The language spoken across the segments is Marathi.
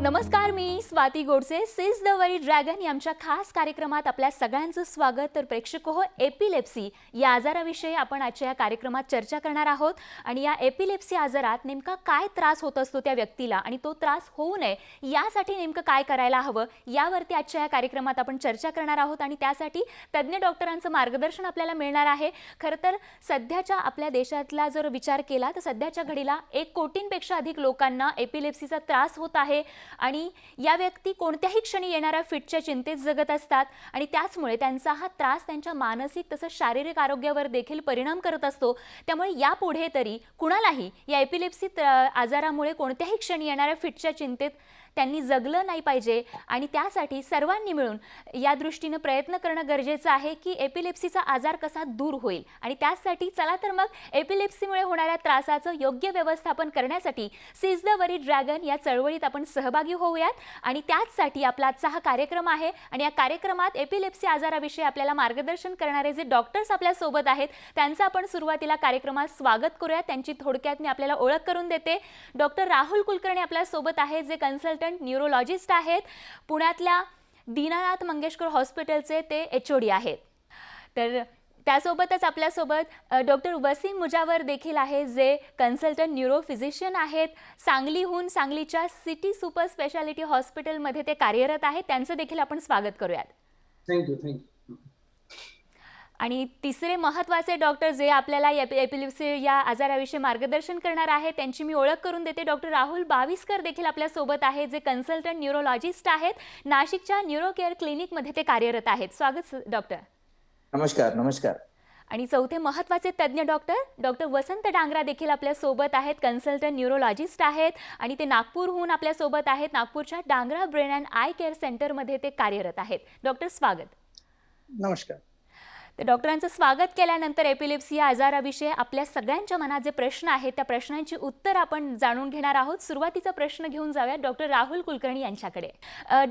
नमस्कार, मी Swati Godse. Sees the worry dragon या आमच्या खास कार्यक्रमात आपल्या सगळ्यांचं स्वागत. तर प्रेक्षक हो, एपिलेप्सी या आजाराविषयी आपण आजच्या या कार्यक्रमात चर्चा करणार आहोत. आणि या एपिलेप्सी आजारात नेमका काय त्रास होत असतो त्या व्यक्तीला आणि तो त्रास होऊ नये यासाठी नेमकं काय करायला हवं यावरती आजच्या या कार्यक्रमात आपण चर्चा करणार आहोत. आणि त्यासाठी तज्ज्ञ डॉक्टरांचं मार्गदर्शन आपल्याला मिळणार आहे. खरं तर सध्याच्या आपल्या देशातला जर विचार केला तर सध्याच्या घडीला 1 कोटींपेक्षा अधिक लोकांना एपिलेप्सीचा त्रास होत आहे. आणि या व्यक्ती कोणत्याही क्षणी येणाऱ्या फिटच्या चिंतेत जगत असतात आणि त्याचमुळे त्यांचा हा त्रास त्यांच्या मानसिक तसंच शारीरिक आरोग्यावर देखील परिणाम करत असतो. त्यामुळे यापुढे तरी कुणालाही या एपिलेप्सी आजारामुळे कोणत्याही क्षणी येणाऱ्या फिटच्या चिंतेत त्यांनी जगलं नाही पाहिजे. आणि त्यासाठी सर्वांनी मिळून या दृष्टीने प्रयत्न करणं गरजेचं आहे की एपिलेप्सीचा आजार कसा दूर होईल. आणि त्यासाठी चला तर मग एपिलेप्सीमुळे होणाऱ्या त्रासाचं योग्य व्यवस्थापन करण्यासाठी सीज द वरी ड्रॅगन या चळवळीत आपण सहभागी होऊयात. आणि त्याचसाठी आपला आजचा हा कार्यक्रम आहे. आणि या कार्यक्रमात एपिलेप्सी आजाराविषयी आपल्याला मार्गदर्शन करणारे जे डॉक्टर्स आपल्या सोबत आहेत त्यांचं आपण सुरुवातीला कार्यक्रमात स्वागत करूया. त्यांची थोडक्यात मी आपल्याला ओळख करून देते. डॉक्टर राहुल कुलकर्णी आपल्या सोबत आहेत, जे कन्सल्टंट न्यूरोलॉजिस्ट आहेत. पुण्यातल्या दीनानाथ मंगेशकर हॉस्पिटलचे ते HOD आहेत. तर त्यासोबतच आपल्यासोबत डॉक्टर वसीम मुजावर देखील आहे, जे कन्सल्टंट न्यूरो फिजिशियन आहेत. सांगलीहून सांगलीच्या सिटी सुपर स्पेशालिटी हॉस्पिटलमध्ये ते कार्यरत आहेत. त्यांचं देखील आपण स्वागत करूयात. थँक्यू. आणि तिसरे महत्त्वाचे डॉक्टर जे आपल्याला एपिलेप्सी या आजाराविषयी मार्गदर्शन करणार आहे त्यांची मी ओळख करून देते. डॉक्टर राहुल बाविस्कर देखील आपल्या सोबत आहेत, जे कन्सल्टंट न्यूरोलॉजिस्ट आहेत. नाशिकच्या न्यूरो केअर क्लिनिकमध्ये ते कार्यरत आहेत. स्वागत डॉक्टर. नमस्कार. आणि चौथे महत्त्वाचे तज्ज्ञ डॉक्टर वसंत डांगरा देखील आपल्या सोबत आहेत. कन्सल्टंट न्यूरोलॉजिस्ट आहेत आणि ते नागपूरहून आपल्या सोबत आहेत. नागपूरच्या Dangra brain and I care सेंटरमध्ये ते कार्यरत आहेत. डॉक्टर स्वागत. नमस्कार. तर डॉक्टरांचं स्वागत केल्यानंतर एपिलेप्सी या आजाराविषयी आपल्या सगळ्यांच्या मनात जे प्रश्न आहेत त्या प्रश्नांची उत्तर आपण जाणून घेणार आहोत. सुरुवातीचा प्रश्न घेऊन जाऊयात डॉक्टर राहुल कुलकर्णी यांच्याकडे.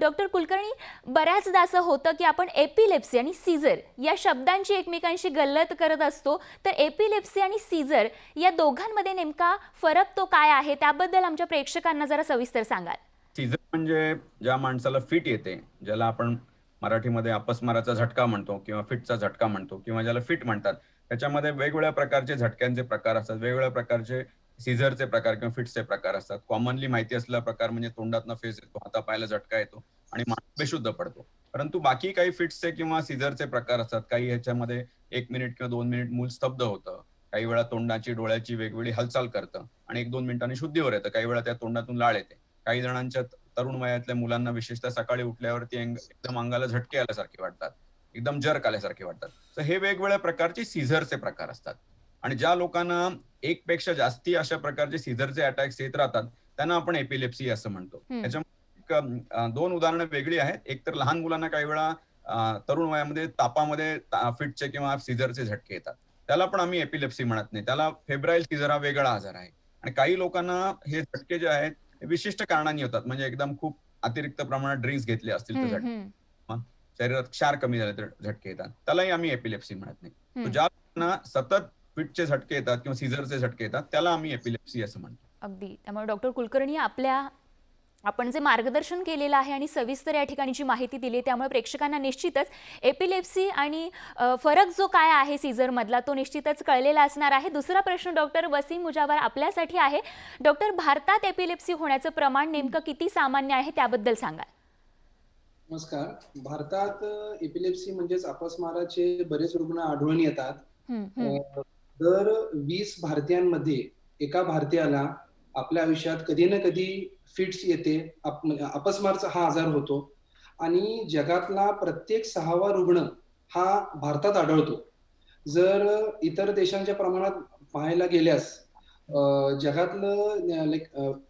डॉक्टर कुलकर्णी, बऱ्याचदा असं होतं की आपण एपिलेप्सी आणि सीझर या शब्दांची एकमेकांशी गल्लत करत असतो. तर एपिलेप्सी आणि सीझर या दोघांमध्ये नेमका फरक तो काय आहे त्याबद्दल आमच्या प्रेक्षकांना जरा सविस्तर सांगाल. सीझर म्हणजे ज्या माणसाला फिट येते, ज्याला आपण मराठीमध्ये अपस्माराचा झटका म्हणतो किंवा फिटचा झटका म्हणतो किंवा ज्याला फिट म्हणतात, त्याच्यामध्ये वेगवेगळ्या प्रकारचे झटक्यांचे प्रकार असतात, वेगवेगळ्या प्रकारचे सीझरचे प्रकार किंवा फिटचे प्रकार असतात. कॉमनली माहिती असलेला प्रकार म्हणजे तोंडातनं फेस येतो, हातापायाला झटका येतो आणि माणूस बेशुद्ध पडतो. परंतु बाकी काही फिट्सचे किंवा सीझरचे प्रकार असतात. काही ह्याच्यामध्ये 1 मिनिट किंवा 2 मिनिट मूल स्तब्ध होतं, काही वेळा तोंडाची डोळ्याची वेगवेगळी हालचाल करतं आणि 1-2 मिनिटांनी शुद्धीवर येतं. काही वेळा त्या तोंडातून लाळ येते. काही जणांच्या तरुण वयातल्या मुलांना विशेषतः सकाळी उठल्यावरती एकदम अंगाला झटके आल्यासारखे वाटतात, एकदम जर्क आल्यासारखे वाटतात. तर हे वेगवेगळ्या प्रकारचे सीझरचे प्रकार असतात. आणि ज्या लोकांना 1 पेक्षा जास्ती अशा प्रकारचे सीझरचे अटॅक्स येत राहतात त्यांना आपण एपिलेप्सी असं म्हणतो. त्याच्यामध्ये 2 उदाहरणं वेगळी आहेत. एक तर लहान मुलांना काही वेळा तरुण वयामध्ये तापामध्ये फिटचे किंवा सीझरचे झटके येतात, त्याला पण आम्ही एपिलेप्सी म्हणत नाही. त्याला फेब्राईल सीझर हा वेगळा आजार आहे. आणि काही लोकांना हे झटके जे आहेत विशिष्ट कारणांनी होतात, म्हणजे एकदम खूप अतिरिक्त प्रमाणात ड्रिंक्स घेतले असतील तर झटके, शरीरात क्षार कमी झाले तर झटके येतात, त्यालाही आम्ही एपिलेप्सी म्हणत नाही. तर ज्या लोकांना सतत फिटचे झटके येतात किंवा सीझरचे झटके येतात त्याला आम्ही एपिलेप्सी असं म्हणतो. अगदी. त्यामुळे डॉक्टर कुलकर्णी, आपण जे मार्गदर्शन केलेलं आहे आणि सविस्तर या ठिकाणीची माहिती दिली, त्यामुळे प्रेक्षकांना निश्चितच एपिलेप्सी आणि फरक जो काय आहे सीझरमधला तो निश्चितच कळलेला असणार आहे. दुसरा प्रश्न डॉक्टर वसीम मुजावर आपल्यासाठी आहे. डॉक्टर, भारतात एपिलेप्सी होण्याचं प्रमाण नेमकं किती सामान्य आहे त्याबद्दल सांगाल. नमस्कार. भारतात एपिलेप्सी म्हणजेच अपस्माराचे बरेच रुग्ण आढळून येतात. दर 20 भारतीयांमध्ये एका भारतीयाला आपल्या आयुष्यात कधी ना कधी फिट्स येते, अपस्मारचा हा आजार होतो. आणि जगातला प्रत्येक 6वा रुग्ण हा भारतात आढळतो. जर इतर देशांच्या प्रमाणात पाहायला गेल्यास जगातलं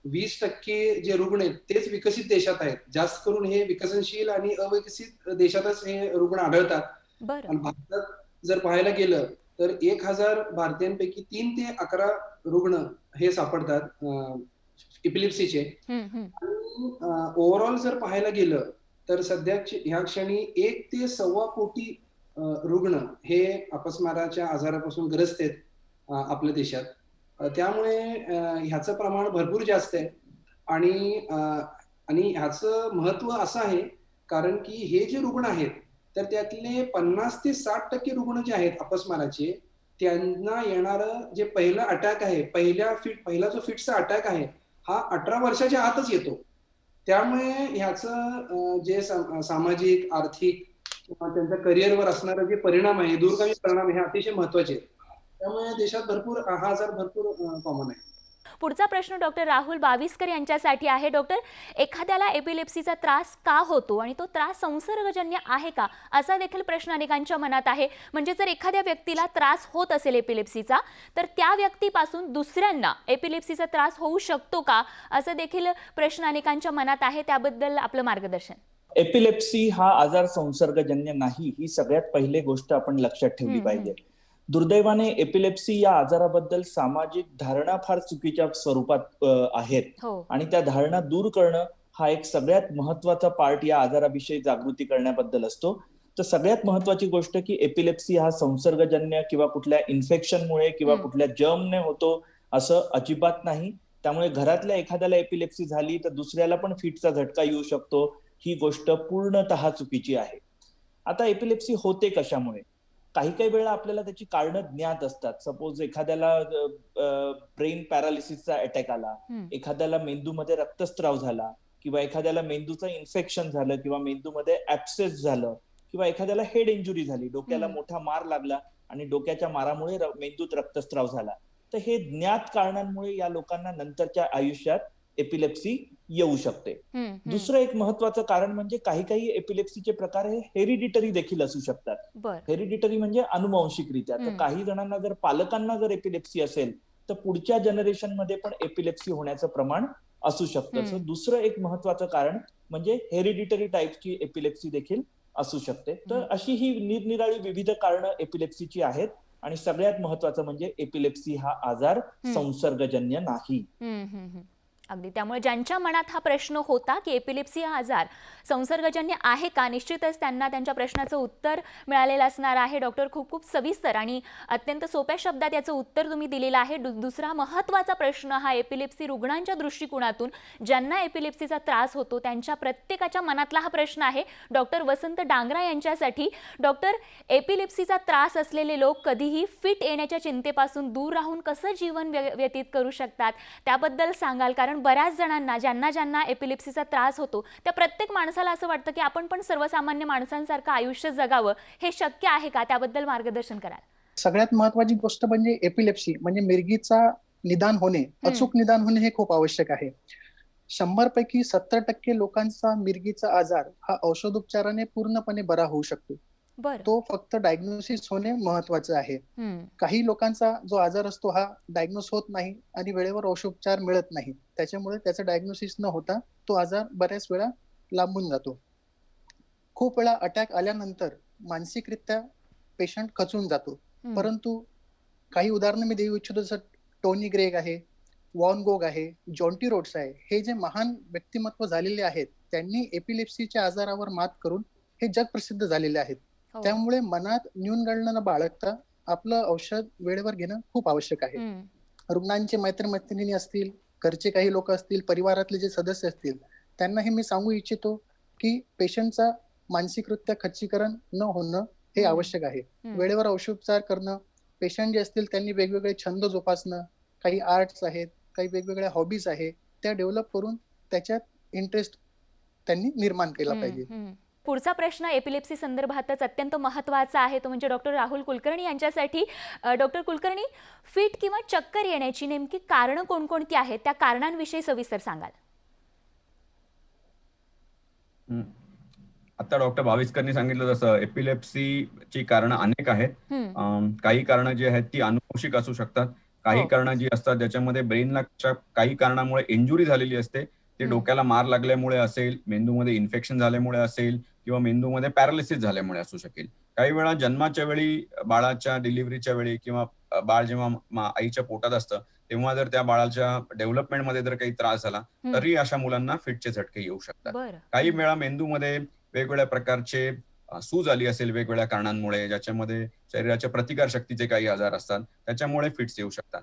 20% जे रुग्ण आहेत तेच विकसित देशात आहेत. जास्त करून हे विकसनशील आणि अविकसित देशातच हे रुग्ण आढळतात. आणि भारतात जर पाहायला गेलं तर 1000 भारतीयांपैकी 3 ते 11 रुग्ण हे सापडतात एपिलेप्सीचे. आणि ओव्हरऑल जर पाहायला गेलं तर सध्या ह्या क्षणी 1 ते 1.25 कोटी रुग्ण हे अपस्माराच्या आजारापासून ग्रस्त आहेत आपल्या देशात. त्यामुळे ह्याचं प्रमाण भरपूर जास्त आहे. आणि आणि ह्याचं महत्व असं आहे, कारण की हे जे रुग्ण आहेत, तर त्यातले 50 ते 60% रुग्ण जे आहेत अपस्माराचे, त्यांना येणारं जे पहिला अटॅक आहे, पहिला जो फिटचा अटॅक आहे, हा 18 वर्षाच्या आतच येतो. त्यामुळे ह्याचं जे सामाजिक, आर्थिक किंवा त्यांच्या करिअरवर असणारे जे परिणाम आहे, दूरगामी परिणाम हे अतिशय महत्त्वाचे आहेत. त्यामुळे देशात हा आजार भरपूर कॉमन आहे. पुढचा प्रश्न डॉक्टर राहुल बाविस्कर यांच्यासाठी आहे. डॉक्टर, एखाद्याला एपिलेप्सीचा त्रास का होतो आणि तो त्रास संसर्गजन्य आहे का, असा देखील प्रश्न अनेकांच्या मनात आहे. म्हणजे जर एखाद्या व्यक्तीला त्रास होत असेल एपिलेप्सीचा, तर त्या व्यक्तीपासून दुसऱ्यांना एपिलेप्सीचा त्रास होऊ शकतो का, असं देखील प्रश्न अनेकांच्या मनात आहे. त्याबद्दल आपलं मार्गदर्शन. एपिलेप्सी हा आजार संसर्गजन्य नाही, ही सगळ्यात पहिली गोष्ट आपण लक्षात ठेवली पाहिजे. दुर्दैवाने एपिलेप्सी या आजाराबद्दल सामाजिक धारणा फार चुकीच्या स्वरूपात आहेत आणि त्या धारणा दूर करणं हा एक सगळ्यात महत्वाचा पार्ट या आजाराविषयी जागृती करण्याबद्दल असतो. तर सगळ्यात महत्वाची गोष्ट की एपिलेप्सी हा संसर्गजन्य किंवा कुठल्या इन्फेक्शनमुळे किंवा कुठल्या जर्मने होतो असं अजिबात नाही. त्यामुळे घरातल्या एखाद्याला एपिलेप्सी झाली तर दुसऱ्याला पण फिटचा झटका येऊ शकतो, ही गोष्ट पूर्णतः चुकीची आहे. आता एपिलेप्सी होते कशामुळे? काही काही वेळा आपल्याला त्याची कारणं ज्ञात असतात. सपोज एखाद्याला ब्रेन पॅरालिसिसचा अटॅक आला, एखाद्याला मेंदूमध्ये रक्तस्राव झाला, किंवा एखाद्याला मेंदूचं इन्फेक्शन झालं, किंवा मेंदूमध्ये ऍब्सेस झालं, किंवा एखाद्याला हेड इंजुरी झाली, डोक्याला मोठा मार लागला आणि डोक्याच्या मारामुळे मेंदूत रक्तस्राव झाला. तर हे ज्ञात कारणांमुळे या लोकांना नंतरच्या आयुष्यात एपिलेप्सी येऊ शकते. दुसरं एक महत्वाचं कारण म्हणजे काही काही एपिलेप्सीचे प्रकार हे हेरिडिटरी देखील असू शकतात. हेरिडिटरी म्हणजे अनुवांशिकरित्या. तर काही जणांना जर पालकांना जर एपिलेप्सी असेल तर पुढच्या जनरेशन मध्ये पण एपिलेप्सी होण्याचं प्रमाण असू शकतं. दुसरं एक महत्वाचं कारण म्हणजे हेरिडिटरी टाईपची एपिलेप्सी देखील असू शकते. तर अशी ही निरनिराळी विविध कारणं एपिलेप्सीची आहेत आणि सगळ्यात महत्वाचं म्हणजे एपिलेप्सी हा आजार संसर्गजन्य नाही. अगदी. त्यामुळे ज्यांच्या मनात हा प्रश्न होता की एपिलेप्सी हा आजार संसर्गजन्य आहे का, निश्चितच त्यांना त्यांच्या प्रश्नाचं उत्तर मिळालेलं असणार आहे. डॉक्टर, खूप खूप सविस्तर आणि अत्यंत सोप्या शब्दात याचं उत्तर तुम्ही दिलेलं आहे. दुसरा महत्त्वाचा प्रश्न हा एपिलेप्सी रुग्णांच्या दृष्टिकोनातून ज्यांना एपिलेप्सीचा त्रास होतो त्यांच्या प्रत्येकाच्या मनातला हा प्रश्न आहे. डॉक्टर वसंत डांगरा यांच्यासाठी. डॉक्टर, एपिलेप्सीचा त्रास असलेले लोक कधीही फिट येण्याच्या चिंतेपासून दूर राहून कसं जीवन व्यतीत करू शकतात, त्याबद्दल सांगाल? कारण बऱ्याच जणांना ज्यांना एपिलेप्सीचा त्रास होतो त्या प्रत्येक माणसाला असं वाटतं की आपण पण सर्वसामान्य माणसांसारखं आयुष्य जगावं. हे शक्य आहे का, त्याबद्दल मार्गदर्शन कराल? सगळ्यात महत्वाची गोष्ट म्हणजे एपिलेप्सी म्हणजे मिरगीचा निदान होणे, अचूक निदान होणे हे खूप आवश्यक आहे. 100 पैकी 70% लोकांचा मिरगीचा आजार हा औषधोपचाराने पूर्णपणे बरा होऊ शकतो. तो फक्त डायग्नोसिस होणे महत्वाचं आहे. काही लोकांचा जो आजार असतो हा डायग्नोस होत नाही आणि वेळेवर औषधोपचार मिळत नाही. त्याच्यामुळे त्याचं डायग्नोसिस न होता तो आजार बऱ्याच वेळा लांबून जातो. खूप वेळा अटॅक आल्यानंतर मानसिकरित्या पेशंट खचून जातो. परंतु काही उदाहरणं मी देऊ इच्छितो, जसं टोनी ग्रेग आहे, वॉन गोग आहे, जॉन्टी रोड्स आहे. हे जे महान व्यक्तिमत्व झालेले आहेत त्यांनी एपिलेप्सीच्या आजारावर मात करून हे जग प्रसिद्ध झालेले आहेत. त्यामुळे मनात न्यूनगंड न बाळगता आपलं औषध वेळेवर घेणं खूप आवश्यक आहे. रुग्णांचे मैत्रिणी असतील, घरचे काही लोक असतील, परिवारातले जे सदस्य असतील, त्यांनाही मी सांगू इच्छितो की पेशंटचा मानसिकरित्या खच्चीकरण न होणं हे आवश्यक आहे. वेळेवर औषधोपचार करणं, पेशंट जे असतील त्यांनी वेगवेगळे छंद जोपासणं, काही आर्ट्स आहेत, काही वेगवेगळ्या हॉबीज आहेत, त्या डेव्हलप करून त्याच्यात इंटरेस्ट त्यांनी निर्माण केला पाहिजे. पुढचा प्रश्न एपिलेप्सी संदर्भातच अत्यंत महत्त्वाचा आहे, तो म्हणजे डॉक्टर राहुल कुलकर्णी यांच्यासाठी. डॉक्टर कुलकर्णी, फिट किंवा चक्कर येण्याची नेमकी कारणं कोणकोणती आहेत, त्या कारणांविषयी सविस्तर सांगाल? आता डॉक्टर बाविस्करनी सांगितलं तसं एपिलेप्सीची कारणं अनेक आहेत. काही कारणं जी आहेत ती अनुवंशिक असू शकतात. काही कारणं जी असतात ज्याच्यामध्ये ब्रेनला काही कारणामुळे इंजुरी झालेली असते, ते डोक्याला मार लागल्यामुळे असेल, मेंदूमध्ये इन्फेक्शन झाल्यामुळे असेल, किंवा मेंदूमध्ये पॅरालिसिस झाल्यामुळे असू शकेल. काही वेळा जन्माच्या वेळी, बाळाच्या डिलिव्हरीच्या वेळी, किंवा बाळ जेव्हा आईच्या पोटात असतं तेव्हा जर त्या बाळाच्या डेव्हलपमेंटमध्ये जर काही त्रास झाला तरी अशा मुलांना फिटचे झटके येऊ शकतात. काही वेळा मेंदूमध्ये वेगवेगळ्या प्रकारचे सूज आली असेल वेगवेगळ्या कारणांमुळे, ज्याच्यामध्ये शरीराच्या प्रतिकार शक्तीचे काही आजार असतात, त्याच्यामुळे फिट्स येऊ शकतात.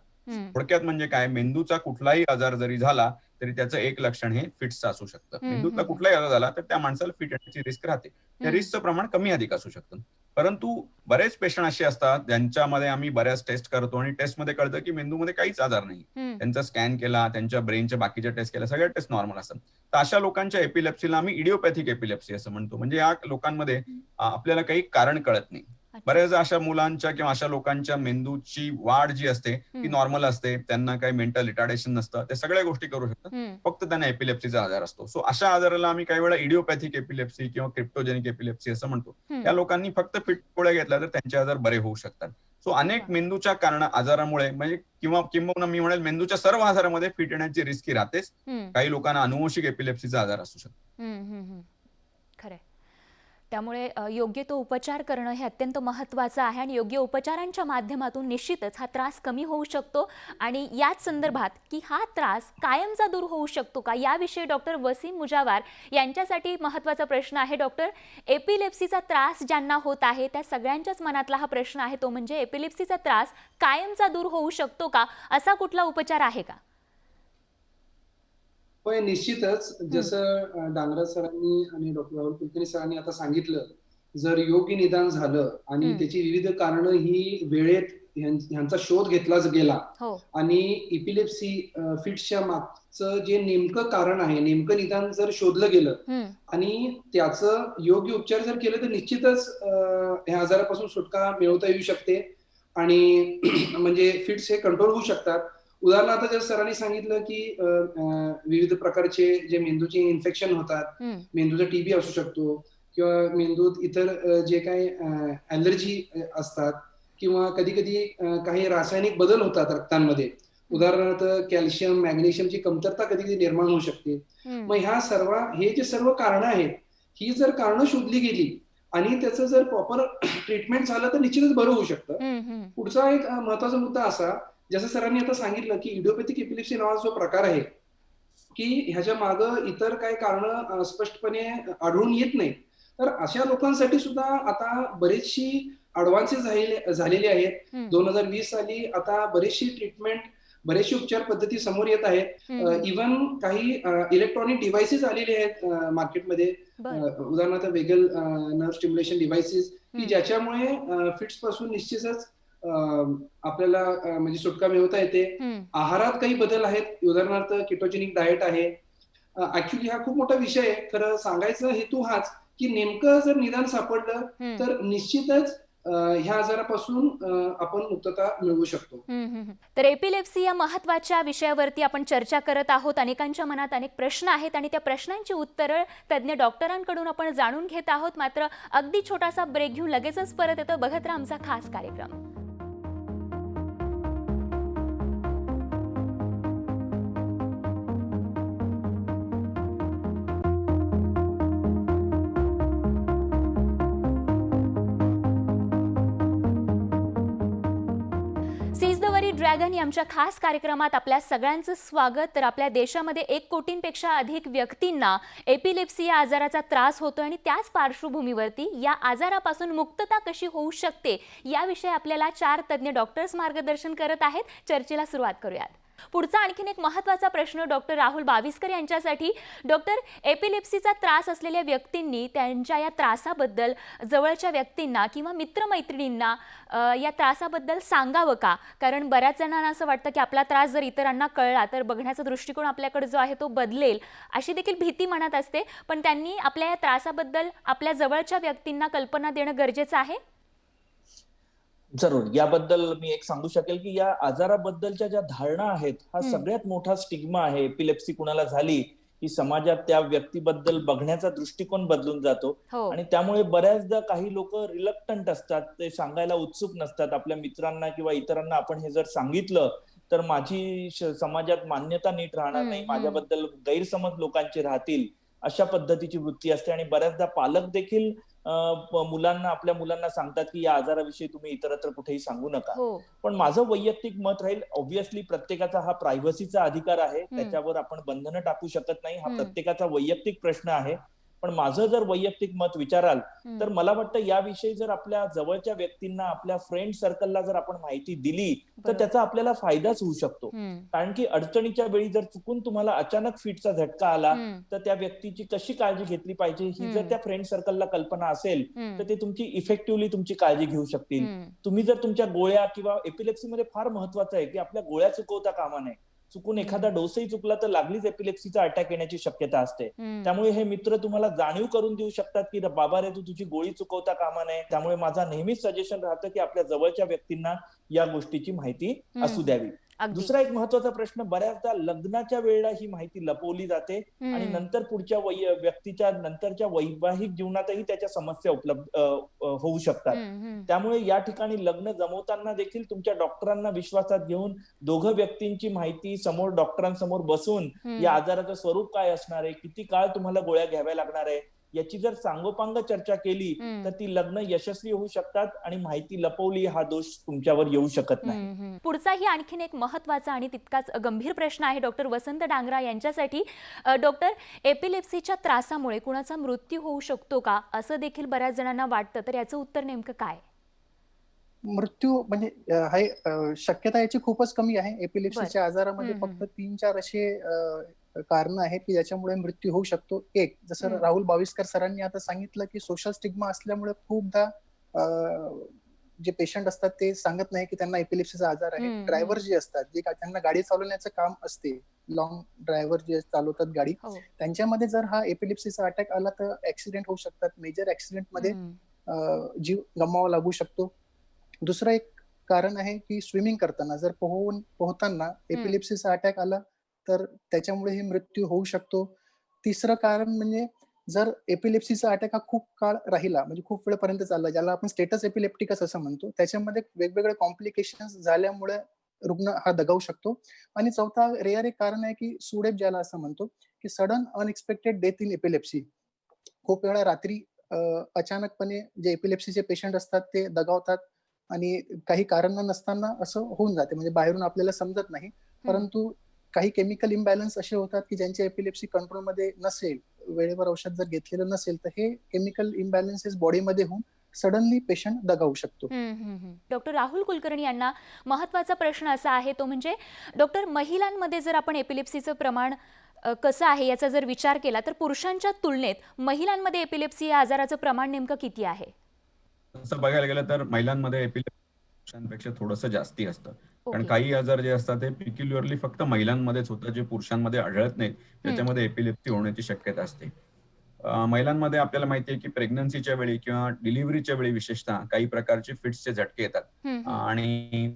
थोडक्यात म्हणजे काय, मेंदूचा कुठलाही आजार जरी झाला तरी त्याचं एक लक्षण हे फिट्सचं असू शकतं. मेंदूतला हम्म. कुठलाही आजार झाला तर त्या माणसाला फिट येण्याची रिस्क राहते. त्या रिस्कचं प्रमाण कमी अधिक असू शकतं. परंतु बरेच पेशंट असे असतात ज्यांच्यामध्ये आम्ही बऱ्याच टेस्ट करतो आणि टेस्टमध्ये कळतं की मेंदूमध्ये काहीच आजार नाही. त्यांचा स्कॅन केला, त्यांच्या ब्रेनच्या बाकीच्या टेस्ट केल्या, सगळ्या टेस्ट नॉर्मल असतात. तर अशा लोकांच्या एपिलेप्सीला आम्ही इडिओपॅथिक एपिलेप्सी असं म्हणतो. म्हणजे या लोकांमध्ये आपल्याला काही कारण कळत नाही. बऱ्याचदा अशा मुलांच्या किंवा अशा लोकांच्या मेंदूची वाढ जी असते ती नॉर्मल असते, त्यांना काही मेंटल रिटार्डेशन नसतं, ते सगळ्या गोष्टी करू शकतात, फक्त त्यांना एपिलेप्सीचा आजार असतो. सो अशा आजाराला आम्ही काही वेळा इडिओपॅथिक एपिलेप्सी किंवा क्रिप्टोजेनिक एपिलेप्सी असं म्हणतो. या लोकांनी फक्त फिट गोळ्या घेतल्या तर त्यांचे आजार बरे होऊ शकतात. सो अनेक मेंदूच्या आजारामुळे म्हणजे किंवा मी म्हणेल मेंदूच्या सर्व आजारामध्ये फिट येण्याची रिस्क ही राहतेच. काही लोकांना अनुवंशिक एपिलेप्सीचा आजार असू शकतो. खरंय. त्यामुळे योग्य तो उपचार करणं हे अत्यंत महत्त्वाचं आहे आणि योग्य उपचारांच्या माध्यमातून निश्चितच हा त्रास कमी होऊ शकतो. आणि याच संदर्भात की हा त्रास कायमचा दूर होऊ शकतो का, याविषयी डॉक्टर वसीम मुजावर यांच्यासाठी महत्त्वाचा प्रश्न आहे. डॉक्टर, एपिलेप्सीचा त्रास ज्यांना होत आहे त्या सगळ्यांच्याच मनातला हा प्रश्न आहे, तो म्हणजे एपिलेप्सीचा त्रास कायमचा दूर होऊ शकतो का, असा कुठला उपचार आहे का? होय, निश्चितच. जसं डांगराज सरांनी आणि डॉक्टर राहुल कुलकर्णी सरांनी आता सांगितलं, जर योग्य निदान झालं आणि त्याची विविध कारणं ही वेळेत ह्यांचा शोध घेतलाच गेला आणि एपिलेप्सी फिट्सच्या मागचं जे नेमकं कारण आहे, नेमकं निदान जर शोधलं गेलं आणि त्याचं योग्य उपचार जर केलं तर निश्चितच ह्या आजारापासून सुटका मिळवता येऊ शकते आणि म्हणजे फिट्स हे कंट्रोल होऊ शकतात. उदाहरणार्थ जर सरांनी सांगितलं की विविध प्रकारचे जे मेंदूचे इन्फेक्शन होतात, मेंदूचा टीबी असू शकतो किंवा मेंदूत इतर जे काही ॲलर्जी असतात किंवा कधी कधी काही रासायनिक बदल होतात रक्तांमध्ये. उदाहरणार्थ कॅल्शियम, मॅग्नेशियमची कमतरता कधी कधी निर्माण होऊ शकते. मग हे जे सर्व कारणं आहेत, ही जर कारणं शोधली गेली आणि त्याचं जर प्रॉपर ट्रीटमेंट झालं तर निश्चितच बरं होऊ शकतं. पुढचा एक महत्वाचा मुद्दा असा, जसं सरांनी आता सांगितलं की इडिओपॅथिक एपिलेप्सी नावाचा जो प्रकार आहे की ह्याच्या मागं इतर काही कारण स्पष्टपणे आढळून येत नाही. तर अशा लोकांसाठी सुद्धा आता बरेचशी ऍडव्हान्सेस झालेले आहेत. 2020 साली आता बरेचशी ट्रीटमेंट, बरेचशी उपचार पद्धती समोर येत आहेत. इव्हन काही इलेक्ट्रॉनिक डिव्हाइसेस आलेले आहेत मार्केटमध्ये. उदाहरणार्थ वेगल नर्व स्टिम्युलेशन डिव्हाइसेस की ज्याच्यामुळे फिट्स पासून निश्चितच आपल्याला म्हणजे सुटका मिळवता येते. आहारात काही बदल आहेत. उदाहरणार्थ केटोजेनिक डाएट आहे. ऍक्च्युली हा खूप मोठा विषय आहे. खरं सांगायचा हेतू हाच की नेमकं जर निदान सापडलं तर निश्चितच ह्या आजारापासून आपण मुक्तता मिळवू शकतो. तर एपिलेप्सी या महत्त्वाच्या विषयावरती आपण चर्चा करत आहोत. अनेकांच्या मनात अनेक प्रश्न आहेत आणि त्या प्रश्नांची उत्तरं तज्ज्ञ डॉक्टरांकडून आपण जाणून घेत आहोत. मात्र अगदी छोटासा ब्रेक घेऊन लगेचच परत येतो. बघत राहा आमचा खास कार्यक्रम. सीज द वरी ड्रॅगन आमच्या खास कार्यक्रमात आपल्या सगळ्यांचं स्वागत. तर आपल्या देशामध्ये 1 कोटींपेक्षा अधिक व्यक्तींना एपिलेप्सी या आजाराचा त्रास होतो आणि त्याच पार्श्वभूमीवरती या आजारापासून मुक्तता कशी होऊ शकते याविषयी आपल्याला 4 तज्ज्ञ डॉक्टर्स मार्गदर्शन करत आहेत. चर्चेला सुरुवात करूयात. पुढचा आणखीन एक महत्त्वाचा प्रश्न डॉक्टर राहुल बाविस्कर यांच्यासाठी. डॉक्टर, एपिलेप्सीचा त्रास असलेल्या व्यक्तींनी त्यांच्या या त्रासाबद्दल जवळच्या व्यक्तींना किंवा मित्रमैत्रिणींना या त्रासाबद्दल सांगावं का? कारण बऱ्याच जणांना असं वाटतं की आपला त्रास जर इतरांना कळला तर बघण्याचा दृष्टिकोन आपल्याकडे जो आहे तो बदलेल, अशी देखील भीती मनात असते. पण त्यांनी आपल्या या त्रासाबद्दल आपल्या जवळच्या व्यक्तींना कल्पना देणं गरजेचं आहे. जरूर. याबद्दल मी एक सांगू शकेल की या आजाराबद्दलच्या ज्या धारणा आहेत हा सगळ्यात मोठा स्टिग्मा आहे. एपिलेप्सी कुणाला झाली की समाजात त्या व्यक्तीबद्दल बघण्याचा दृष्टिकोन बदलून जातो आणि त्यामुळे बऱ्याचदा काही लोक रिलक्टंट असतात, ते सांगायला उत्सुक नसतात. आपल्या मित्रांना किंवा इतरांना आपण हे जर सांगितलं तर माझी समाजात मान्यता नीट राहणार नाही, माझ्याबद्दल गैरसमज लोकांचे राहतील, अशा पद्धतीची वृत्ती असते. आणि बऱ्याचदा पालक देखील आपल्या मुलांना सांगतात की या आजाराविषयी तुम्ही इतरत्र कुठेही सांगू नका. पण माझं वैयक्तिक मत राहील, ऑब्व्हियसली प्रत्येकाचा हा प्रायव्हसीचा अधिकार आहे, त्याच्यावर आपण बंधनं टाकू शकत नाही. हा प्रत्येकाचा वैयक्तिक प्रश्न आहे. पण माझं जर वैयक्तिक मत विचाराल तर मला वाटतं याविषयी जर आपल्या जवळच्या व्यक्तींना, आपल्या फ्रेंड सर्कलला जर आपण माहिती दिली तर त्याचा आपल्याला फायदाच होऊ शकतो. कारण की अडचणीच्या वेळी जर चुकून तुम्हाला अचानक फिटचा झटका आला तर त्या व्यक्तीची कशी काळजी घेतली पाहिजे ही जर त्या फ्रेंड सर्कलला कल्पना असेल तर ते तुमची इफेक्टिव्हली तुमची काळजी घेऊ शकतील. तुम्ही जर तुमच्या गोळ्या किंवा एपिलेप्सीमध्ये फार महत्वाचं आहे की आपल्या गोळ्या चुकवता कामा नये. चुकून एखादा डोसही चुकला तर लागलीच एपिलेप्सीचा अटॅक येण्याची शक्यता असते. त्यामुळे हे मित्र तुम्हाला जाणीव करून देऊ शकतात की बाबा रे, तू तुझी गोळी चुकवता कामा नये. त्यामुळे माझा नेहमीच सजेशन राहतं की आपल्या जवळच्या व्यक्तींना या गोष्टीची माहिती असू द्यावी. दुसरा एक महत्वाचा प्रश्न, बऱ्याचदा लग्नाच्या वेळेला ही माहिती लपवली जाते आणि नंतर पुढच्या व्यक्तीच्या नंतरच्या वैवाहिक जीवनातही त्याच्या समस्या उपलब्ध होऊ शकतात. त्यामुळे या ठिकाणी लग्न जमवताना देखील तुमच्या डॉक्टरांना विश्वासात घेऊन दोघं व्यक्तींची माहिती समोर डॉक्टरांसमोर बसून या आजाराचं स्वरूप काय असणार आहे, किती काळ तुम्हाला गोळ्या घ्याव्या लागणार आहे याची जर सांगोपांग चर्चा केली तर ती लग्न यशस्वी होऊ शकतात आणि माहिती लपवली हा दोष तुमच्यावर येऊ शकत नाही. पुढचाही आणखीन एक महत्वाचा आणि तितकाच गंभीर प्रश्न आहे डॉक्टर वसंत डांगरा यांच्यासाठी. डॉक्टर, एपिलेप्सीच्या त्रासामुळे कुणाचा मृत्यू होऊ शकतो का असं देखील बऱ्याच जणांना वाटतं, तर याचं उत्तर नेमकं काय? मृत्यू म्हणजे शक्यता याची खूपच कमी आहे. एपिलेप्सीच्या आजारामध्ये फक्त 3-4 असे कारण आहेत की ज्याच्यामुळे मृत्यू होऊ शकतो. एक, जसं राहुल बाविस्कर सरांनी आता सांगितलं की सोशल स्टिग्मा असल्यामुळे खूपदा जे पेशंट असतात ते सांगत नाही की त्यांना एपिलेप्सीचा आजार आहे. ड्रायव्हर जे असतात, जे त्यांना गाडी चालवण्याचं काम असते, लॉंग ड्रायव्हर जे चालवतात गाडी, त्यांच्यामध्ये जर हा एपिलेप्सीचा अटॅक आला तर ऍक्सिडेंट होऊ शकतात. मेजर ऍक्सिडेंटमध्ये जीव गमवावा लागू शकतो. दुसरं एक कारण आहे की स्विमिंग करताना जर पोहताना एपिलेप्सीचा अटॅक आला तर त्याच्यामुळे मृत्यू होऊ शकतो. तिसरं कारण म्हणजे जर एपिलेप्सीचा अटॅक हा खूप काळ राहिला, म्हणजे खूप वेळपर्यंत चालला, ज्याला आपण स्टेटस एपिलेप्टिकस असं म्हणतो, त्याच्यामध्ये वेगवेगळे कॉम्प्लिकेशन्स झाल्यामुळे रुग्ण हा दगावू शकतो. आणि चौथा रेअर एक कारण आहे की सुडेप, ज्याला असं म्हणतो, की sudden unexpected death in epilepsy. खूप वेळा रात्री अचानकपणे जे एपिलेप्सीचे पेशंट असतात ते दगावतात आणि काही कारण नसताना असं होऊन जाते, म्हणजे बाहेरून आपल्याला समजत नाही. परंतु काही केमिकल इम्बॅलन्स असे होतात की ज्यांचे एपिलेप्सी कंट्रोलमध्ये नसेल, वेळेवर औषध जर घेतलेलं नसेल तर हे केमिकल इम्बॅलन्सेस बॉडीमध्ये होऊन सडनली पेशंट दगावू शकतो. डॉक्टर राहुल कुलकर्णी यांना महत्वाचा प्रश्न असा आहे, तो म्हणजे डॉक्टर, महिलांमध्ये जर आपण एपिलेप्सीचं प्रमाण कसं आहे याचा जर विचार केला तर पुरुषांच्या तुलनेत महिलांमध्ये एपिलेप्सी या आजाराचं प्रमाण नेमकं किती आहे? तसं बघायला गेलं तर महिलांमध्ये एपिलेप्सी पुरुषांपेक्षा थोडंसं जास्ती असतं. कारण काही आजार जे असतात ते पिक्युलरली फक्त महिलांमध्येच होतात, जे पुरुषांमध्ये आढळत नाहीत, त्याच्यामध्ये एपिलेप्सी होण्याची शक्यता असते. महिलांमध्ये आपल्याला माहिती आहे की प्रेग्नन्सीच्या वेळी किंवा डिलिव्हरीच्या वेळी विशेषतः काही प्रकारचे फिट्सचे झटके येतात आणि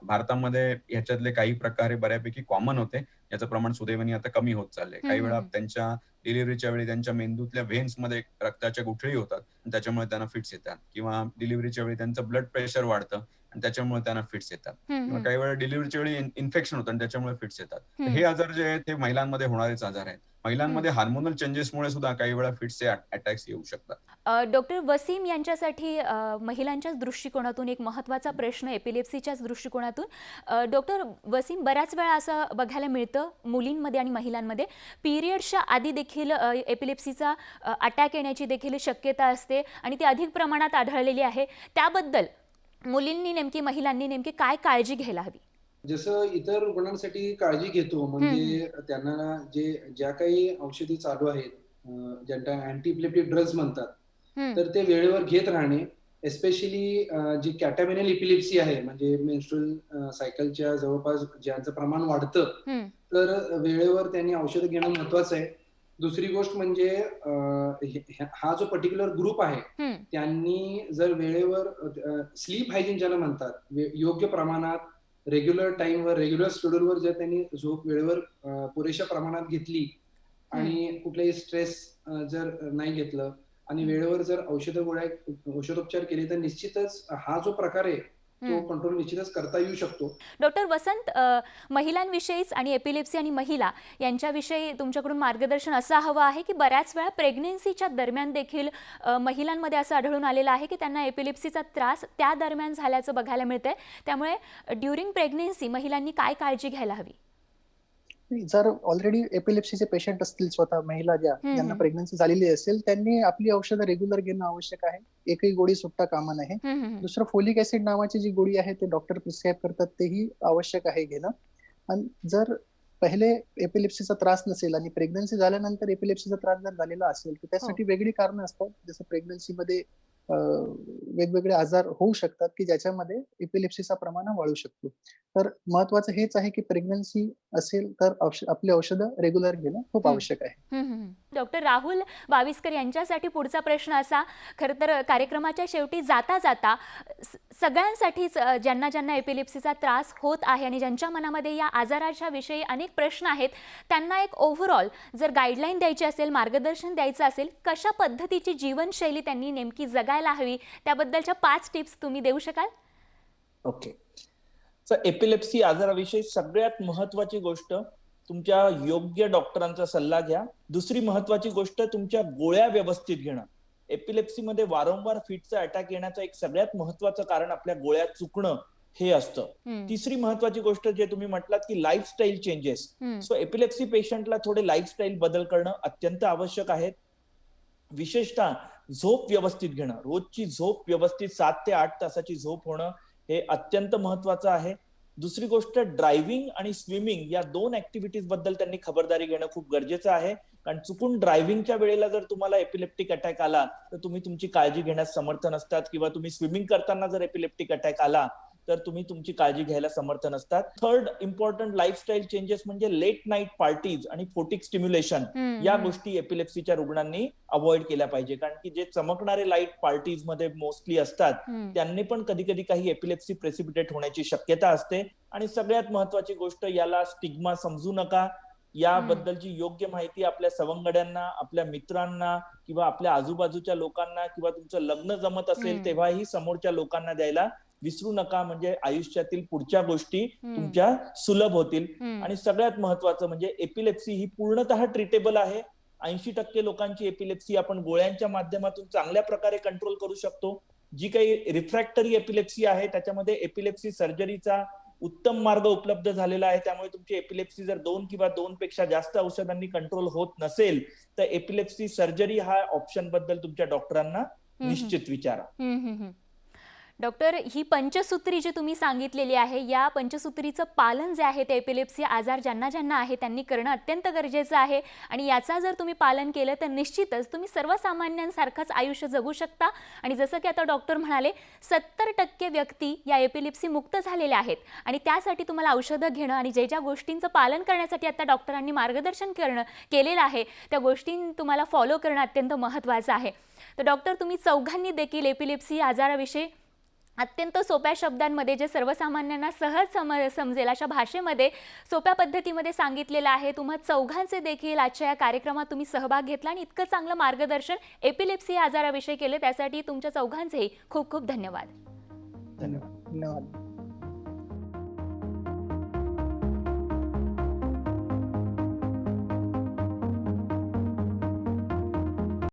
भारतामध्ये ह्याच्यातले काही प्रकार बऱ्यापैकी कॉमन होते, याचं प्रमाण सुदैवाने आता कमी होत चाललंय. काही वेळा त्यांच्या डिलिव्हरीच्या वेळी त्यांच्या मेंदूतल्या व्हेन्स मध्ये रक्ताच्या गुठळी होतात आणि त्याच्यामुळे त्यांना फिट्स येतात, किंवा डिलिव्हरीच्या वेळी त्यांचं ब्लड प्रेशर वाढतं आणि त्याच्यामुळे त्यांना फिट्स येतात, किंवा काही वेळा डिलिव्हरीच्या वेळी इन्फेक्शन होतं आणि त्याच्यामुळे फिट्स येतात. हे आजार जे आहेत ते महिलांमध्ये होणारेच आजार आहेत. महिलांमध्ये हार्मोनल चेंजेसमुळे सुद्धा काही वेळा फिट्सचे अटॅक्स येऊ शकतात. डॉक्टर वसीम यांच्यासाठी महिलांच्याच दृष्टिकोनातून एक महत्त्वाचा प्रश्न, एपिलेप्सीच्याच दृष्टिकोनातून. डॉक्टर वसीम, बऱ्याच वेळा असं बघायला मिळतं मुलींमध्ये आणि महिलांमध्ये पिरियड्सच्या आधी देखील एपिलेप्सीचा अटॅक येण्याची देखील शक्यता असते आणि ती अधिक प्रमाणात आढळलेली आहे. त्याबद्दल मुलींनी नेमकी, महिलांनी नेमकी काय काळजी घ्यायला हवी? जसं इतर रुग्णांसाठी काळजी घेतो, म्हणजे त्यांना ज्या काही औषधी चालू आहेत, ज्यांना अँटी इपिलेप्टिक ड्रग्ज म्हणतात, तर ते वेळेवर घेत राहणे. एस्पेशली जी कॅटामिनल इपिलेप्सी आहे, म्हणजे मेन्स्ट्रुअल सायकलच्या जवळपास ज्यांचं प्रमाण वाढतं, तर वेळेवर त्यांनी औषधं घेणं महत्वाचं आहे. दुसरी गोष्ट म्हणजे हा जो पर्टिक्युलर ग्रुप आहे त्यांनी जर वेळेवर स्लीप हायजीन ज्याला म्हणतात, योग्य प्रमाणात रेग्युलर टाइमवर, रेग्युलर शेड्यूलवर जर त्यांनी झोप वेळेवर पुरेशा प्रमाणात घेतली आणि कुठलाही स्ट्रेस जर नाही घेतलं आणि वेळेवर जर औषधोपचार केले तर निश्चितच हा जो प्रकार आहे तो कंट्रोल निश्चितच करता येऊ शकतो. डॉक्टर वसंत, महिलांविषयीच आणि एपिलेप्सी आणि महिला यांच्याविषयी तुमच्याकडून मार्गदर्शन असं हवं आहे की बऱ्याच वेळा प्रेग्नेन्सीच्या दरम्यान देखील महिलांमध्ये असं आढळून आलेलं आहे की त्यांना एपिलेप्सीचा त्रास त्या दरम्यान झाल्याचं बघायला मिळतंय. त्यामुळे ड्युरिंग प्रेग्नेन्सी महिलांनी काय काळजी घ्यायला हवी? जर ऑलरेडी एपिलेप्सीचे पेशंट असतील, स्वतः महिला ज्यांना प्रेग्नन्सी झालेली असेल, त्यांनी आपली औषधं रेग्युलर घेणं आवश्यक आहे. एकही गोळी सुटता कामा नये. दुसरं, फोलिक ऍसिड नावाची जी गोळी आहे ते डॉक्टर प्रिस्क्राईब करतात, तेही आवश्यक आहे घेणं. आणि जर पहिले एपिलेप्सीचा त्रास नसेल आणि प्रेग्नन्सी झाल्यानंतर एपिलेप्सीचा त्रास जर झालेला असेल, तर त्यासाठी वेगळी कारणं असतात. जसं प्रेग्नन्सीमध्ये वेगवेगळे आजार होऊ शकतात की ज्याच्यामध्ये एपिलेप्सीचा प्रमाण वाढू शकतो. तर महत्वाचं हेच आहे की प्रेग्नन्सी असेल तर आपली औषधं रेग्युलर घेणं खूप आवश्यक आहे. डॉक्टर राहुल बाविस्कर यांच्यासाठी पुढचा प्रश्न असा, खरं तर कार्यक्रमाच्या शेवटी जाता जाता सगळ्यांसाठीच ज्यांना ज्यांना एपिलेप्सीचा त्रास होत आहे आणि ज्यांच्या मनामध्ये या आजाराच्या विषयी अनेक प्रश्न आहेत, त्यांना एक ओव्हरऑल जर गाईडलाईन द्यायची असेल, मार्गदर्शन द्यायचं असेल, कशा पद्धतीची जीवनशैली त्यांनी नेमकी जगायला हवी, त्याबद्दलच्या 5 टिप्स तुम्ही देऊ शकाल? ओके. तर एपिलेप्सी आजाराविषयी सगळ्यात महत्वाची गोष्ट, तुमच्या योग्य डॉक्टरांचा सल्ला घ्या. दुसरी महत्वाची गोष्ट, तुमच्या गोळ्या व्यवस्थित घेणं. एपिलेप्सीमध्ये वारंवार फिटचा अटॅक येण्याचं एक सगळ्यात महत्वाचं कारण आपल्या गोळ्या चुकणं हे असतं. तिसरी महत्वाची गोष्ट जे तुम्ही म्हटलात की लाईफस्टाईल चेंजेस. सो एपिलेप्सी पेशंटला थोडे लाईफस्टाईल बदल करणं अत्यंत आवश्यक आहे. विशेषतः झोप व्यवस्थित घेणं, रोजची झोप व्यवस्थित 7 ते 8 तासाची झोप होणं हे अत्यंत महत्वाचं आहे. दुसरी गोष्ट, ड्रायव्हिंग आणि स्विमिंग या 2 ऍक्टिव्हिटीज बद्दल त्यांनी खबरदारी घेणं खूप गरजेचं आहे. कारण चुकून ड्रायव्हिंगच्या वेळेला जर तुम्हाला एपिलेप्टिक अटॅक आला तर तुम्ही तुमची काळजी घेण्यास समर्थ नसतात, किंवा तुम्ही स्विमिंग करताना जर एपिलेप्टिक अटॅक आला तर तुम्ही तुमची काळजी घ्यायला समर्थ नसतात. थर्ड इम्पॉर्टंट लाईफस्टाईल चेंजेस म्हणजे लेट नाईट पार्टीज आणि फोटिक स्टिम्युलेशन या गोष्टी एपिलेप्सीच्या रुग्णांनी अवॉइड केल्या पाहिजे. कारण की जे चमकणारे लाईट पार्टीज मध्ये मोस्टली असतात, त्यांनी पण कधी कधी काही एपिलेप्सी प्रेसिपिटेट होण्याची शक्यता असते. आणि सगळ्यात महत्वाची गोष्ट, याला स्टिग्मा समजू नका. याबद्दलची योग्य माहिती आपल्या सवंगड्यांना, आपल्या मित्रांना किंवा आपल्या आजूबाजूच्या लोकांना, किंवा तुमचं लग्न जमत असेल तेव्हाही समोरच्या लोकांना द्यायला विसरू नका. म्हणजे आयुष्यातील पुढच्या गोष्टी तुमच्या सुलभ होतील. आणि सगळ्यात महत्वाचं म्हणजे एपिलेप्सी ही पूर्णतः ट्रीटेबल आहे. 80% लोकांची एपिलेप्सी आपण गोळ्यांच्या माध्यमातून चांगल्या प्रकारे कंट्रोल करू शकतो. जी काही रिफ्रॅक्टरी एपिलेप्सी आहे त्याच्यामध्ये एपिलेप्सी सर्जरीचा उत्तम मार्ग उपलब्ध झालेला आहे. त्यामुळे तुमची एपिलेप्सी जर 2 किंवा 2 पेक्षा जास्त औषधांनी कंट्रोल होत नसेल तर एपिलेप्सी सर्जरी हा ऑप्शन बद्दल तुमच्या डॉक्टरांना निश्चित विचारा. डॉक्टर, ही पंचसूत्री जी तुम्ही सांगितलेली आहे, या पंचसूत्रीचं पालन जे आहे ते एपिलेप्सी आजार ज्यांना ज्यांना आहे त्यांनी करणं अत्यंत गरजेचं आहे. आणि याचा जर तुम्ही पालन केलं तर निश्चितच तुम्ही सर्वसामान्यांसारखंच आयुष्य जगू शकता. आणि जसं की आता डॉक्टर म्हणाले, 70% व्यक्ती या एपिलेप्सी मुक्त झालेल्या आहेत. आणि त्यासाठी तुम्हाला औषधं घेणं आणि ज्या गोष्टींचं पालन करण्यासाठी आता डॉक्टरांनी मार्गदर्शन केलेलं आहे त्या गोष्टी तुम्हाला फॉलो करणं अत्यंत महत्त्वाचं आहे. तर डॉक्टर, तुम्ही चौघांनी देखील एपिलेप्सी आजाराविषयी अत्यंत सोप्या शब्दांमध्ये, जे सर्वसामान्यांना सहज समजेल अशा भाषेमध्ये, सोप्या पद्धतीमध्ये सांगितलेलं आहे. तुम्हा चौघांचे देखील आजच्या या कार्यक्रमात तुम्ही सहभाग घेतला आणि इतकं चांगलं मार्गदर्शन एपिलेप्सी आजाराविषयी केलं, त्यासाठी तुमच्या चौघांचेही खूप खूप धन्यवाद. धन्यवाद.